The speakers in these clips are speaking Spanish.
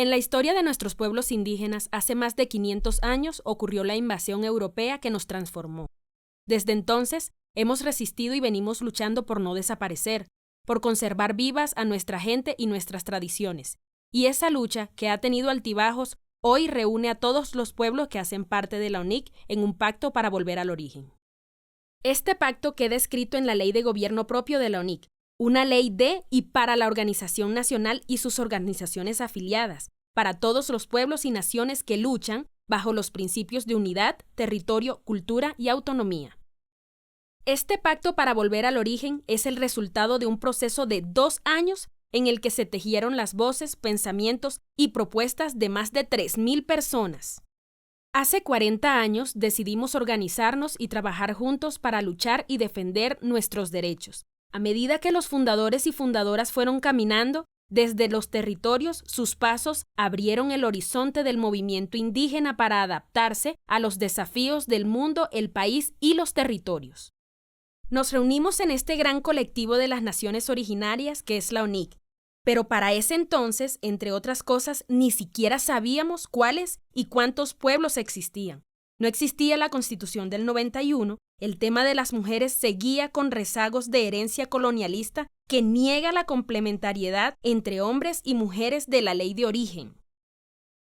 En la historia de nuestros pueblos indígenas, hace más de 500 años ocurrió la invasión europea que nos transformó. Desde entonces, hemos resistido y venimos luchando por no desaparecer, por conservar vivas a nuestra gente y nuestras tradiciones. Y esa lucha, que ha tenido altibajos, hoy reúne a todos los pueblos que hacen parte de la UNIC en un pacto para volver al origen. Este pacto queda escrito en la Ley de Gobierno Propio de la UNIC, una ley de y para la Organización Nacional y sus organizaciones afiliadas, para todos los pueblos y naciones que luchan bajo los principios de unidad, territorio, cultura y autonomía. Este pacto para volver al origen es el resultado de un proceso de 2 años en el que se tejieron las voces, pensamientos y propuestas de más de 3.000 personas. Hace 40 años decidimos organizarnos y trabajar juntos para luchar y defender nuestros derechos. A medida que los fundadores y fundadoras fueron caminando, desde los territorios, sus pasos abrieron el horizonte del movimiento indígena para adaptarse a los desafíos del mundo, el país y los territorios. Nos reunimos en este gran colectivo de las naciones originarias que es la UNIC, pero para ese entonces, entre otras cosas, ni siquiera sabíamos cuáles y cuántos pueblos existían. No existía la Constitución del 91, el tema de las mujeres seguía con rezagos de herencia colonialista que niega la complementariedad entre hombres y mujeres de la ley de origen.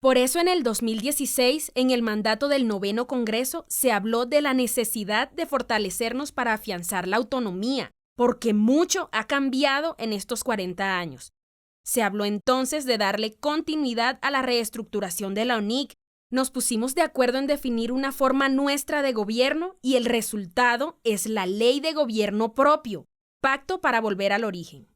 Por eso en el 2016, en el mandato del 9º Congreso, se habló de la necesidad de fortalecernos para afianzar la autonomía, porque mucho ha cambiado en estos 40 años. Se habló entonces de darle continuidad a la reestructuración de la UNIC. Nos pusimos de acuerdo en definir una forma nuestra de gobierno y el resultado es la Ley de Gobierno Propio, Pacto para Volver al Origen.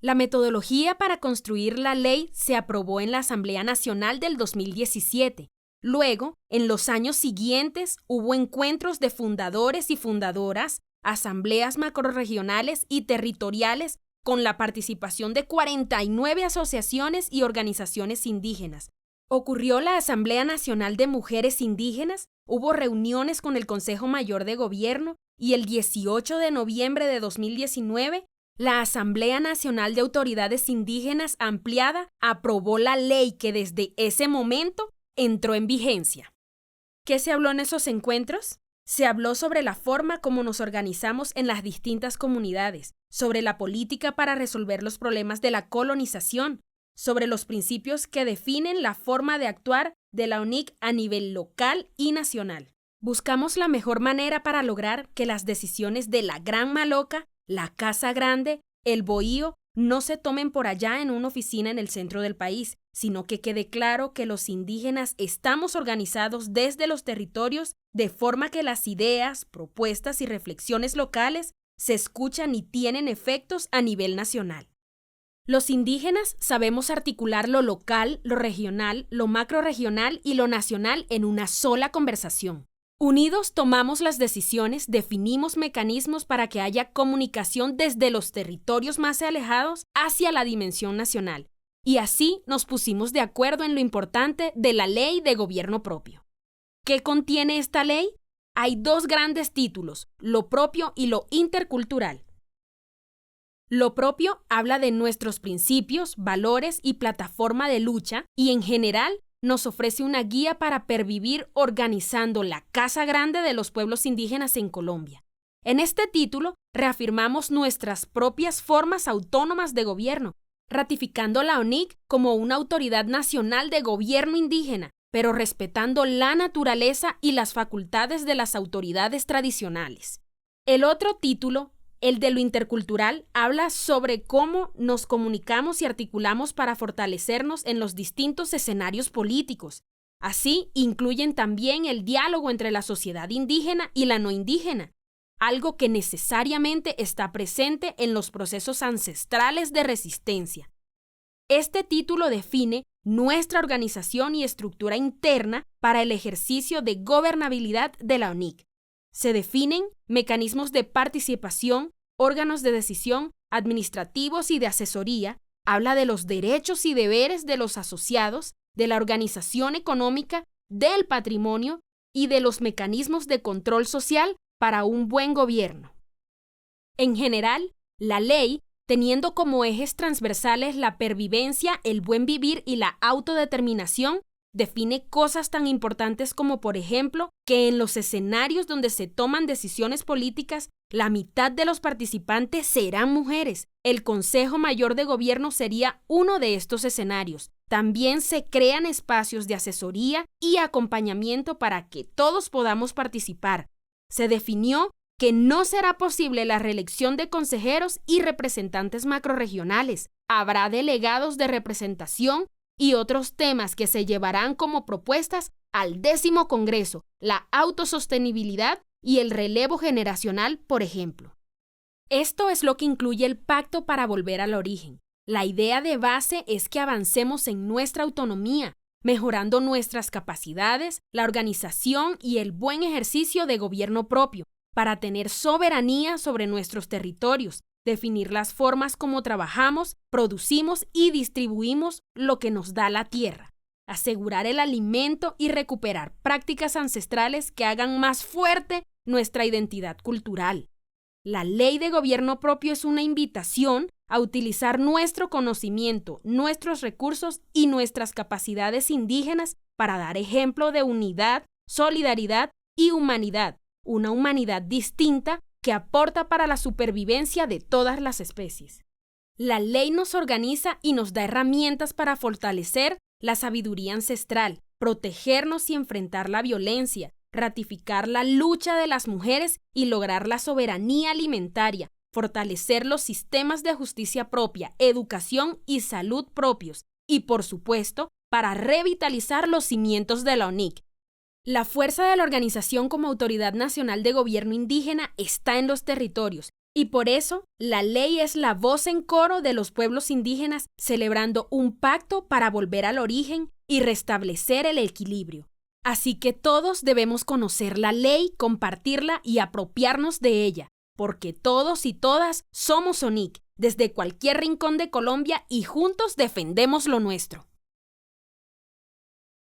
La metodología para construir la ley se aprobó en la Asamblea Nacional del 2017. Luego, en los años siguientes, hubo encuentros de fundadores y fundadoras, asambleas macrorregionales y territoriales con la participación de 49 asociaciones y organizaciones indígenas. Ocurrió la Asamblea Nacional de Mujeres Indígenas, hubo reuniones con el Consejo Mayor de Gobierno y el 18 de noviembre de 2019, la Asamblea Nacional de Autoridades Indígenas ampliada aprobó la ley que desde ese momento entró en vigencia. ¿Qué se habló en esos encuentros? Se habló sobre la forma como nos organizamos en las distintas comunidades, sobre la política para resolver los problemas de la colonización, sobre los principios que definen la forma de actuar de la UNIC a nivel local y nacional. Buscamos la mejor manera para lograr que las decisiones de la Gran Maloca, la Casa Grande, el Bohío, no se tomen por allá en una oficina en el centro del país, sino que quede claro que los indígenas estamos organizados desde los territorios de forma que las ideas, propuestas y reflexiones locales se escuchan y tienen efectos a nivel nacional. Los indígenas sabemos articular lo local, lo regional, lo macrorregional y lo nacional en una sola conversación. Unidos tomamos las decisiones, definimos mecanismos para que haya comunicación desde los territorios más alejados hacia la dimensión nacional. Y así nos pusimos de acuerdo en lo importante de la Ley de Gobierno Propio. ¿Qué contiene esta ley? Hay 2 grandes títulos, lo propio y lo intercultural. Lo propio habla de nuestros principios, valores y plataforma de lucha y en general nos ofrece una guía para pervivir organizando la Casa Grande de los pueblos indígenas en Colombia. En este título reafirmamos nuestras propias formas autónomas de gobierno, ratificando la UNIC como una autoridad nacional de gobierno indígena, pero respetando la naturaleza y las facultades de las autoridades tradicionales. El otro título, el de lo intercultural, habla sobre cómo nos comunicamos y articulamos para fortalecernos en los distintos escenarios políticos. Así, incluyen también el diálogo entre la sociedad indígena y la no indígena, algo que necesariamente está presente en los procesos ancestrales de resistencia. Este título define nuestra organización y estructura interna para el ejercicio de gobernabilidad de la UNIC. Se definen mecanismos de participación, órganos de decisión, administrativos y de asesoría, habla de los derechos y deberes de los asociados, de la organización económica, del patrimonio y de los mecanismos de control social para un buen gobierno. En general, la ley teniendo como ejes transversales la pervivencia, el buen vivir y la autodeterminación, define cosas tan importantes como, por ejemplo, que en los escenarios donde se toman decisiones políticas, la mitad de los participantes serán mujeres. El Consejo Mayor de Gobierno sería uno de estos escenarios. También se crean espacios de asesoría y acompañamiento para que todos podamos participar. Se definió que no será posible la reelección de consejeros y representantes macrorregionales. Habrá delegados de representación y otros temas que se llevarán como propuestas al 10º Congreso, la autosostenibilidad y el relevo generacional, por ejemplo. Esto es lo que incluye el Pacto para Volver al Origen. La idea de base es que avancemos en nuestra autonomía, mejorando nuestras capacidades, la organización y el buen ejercicio de gobierno propio, para tener soberanía sobre nuestros territorios, definir las formas como trabajamos, producimos y distribuimos lo que nos da la tierra, asegurar el alimento y recuperar prácticas ancestrales que hagan más fuerte nuestra identidad cultural. La ley de gobierno propio es una invitación a utilizar nuestro conocimiento, nuestros recursos y nuestras capacidades indígenas para dar ejemplo de unidad, solidaridad y humanidad, una humanidad distinta que aporta para la supervivencia de todas las especies. La ley nos organiza y nos da herramientas para fortalecer la sabiduría ancestral, protegernos y enfrentar la violencia, ratificar la lucha de las mujeres y lograr la soberanía alimentaria, fortalecer los sistemas de justicia propia, educación y salud propios y, por supuesto, para revitalizar los cimientos de la ONIC. La fuerza de la organización como Autoridad Nacional de Gobierno Indígena está en los territorios y por eso la ley es la voz en coro de los pueblos indígenas celebrando un pacto para volver al origen y restablecer el equilibrio. Así que todos debemos conocer la ley, compartirla y apropiarnos de ella, porque todos y todas somos ONIC, desde cualquier rincón de Colombia y juntos defendemos lo nuestro.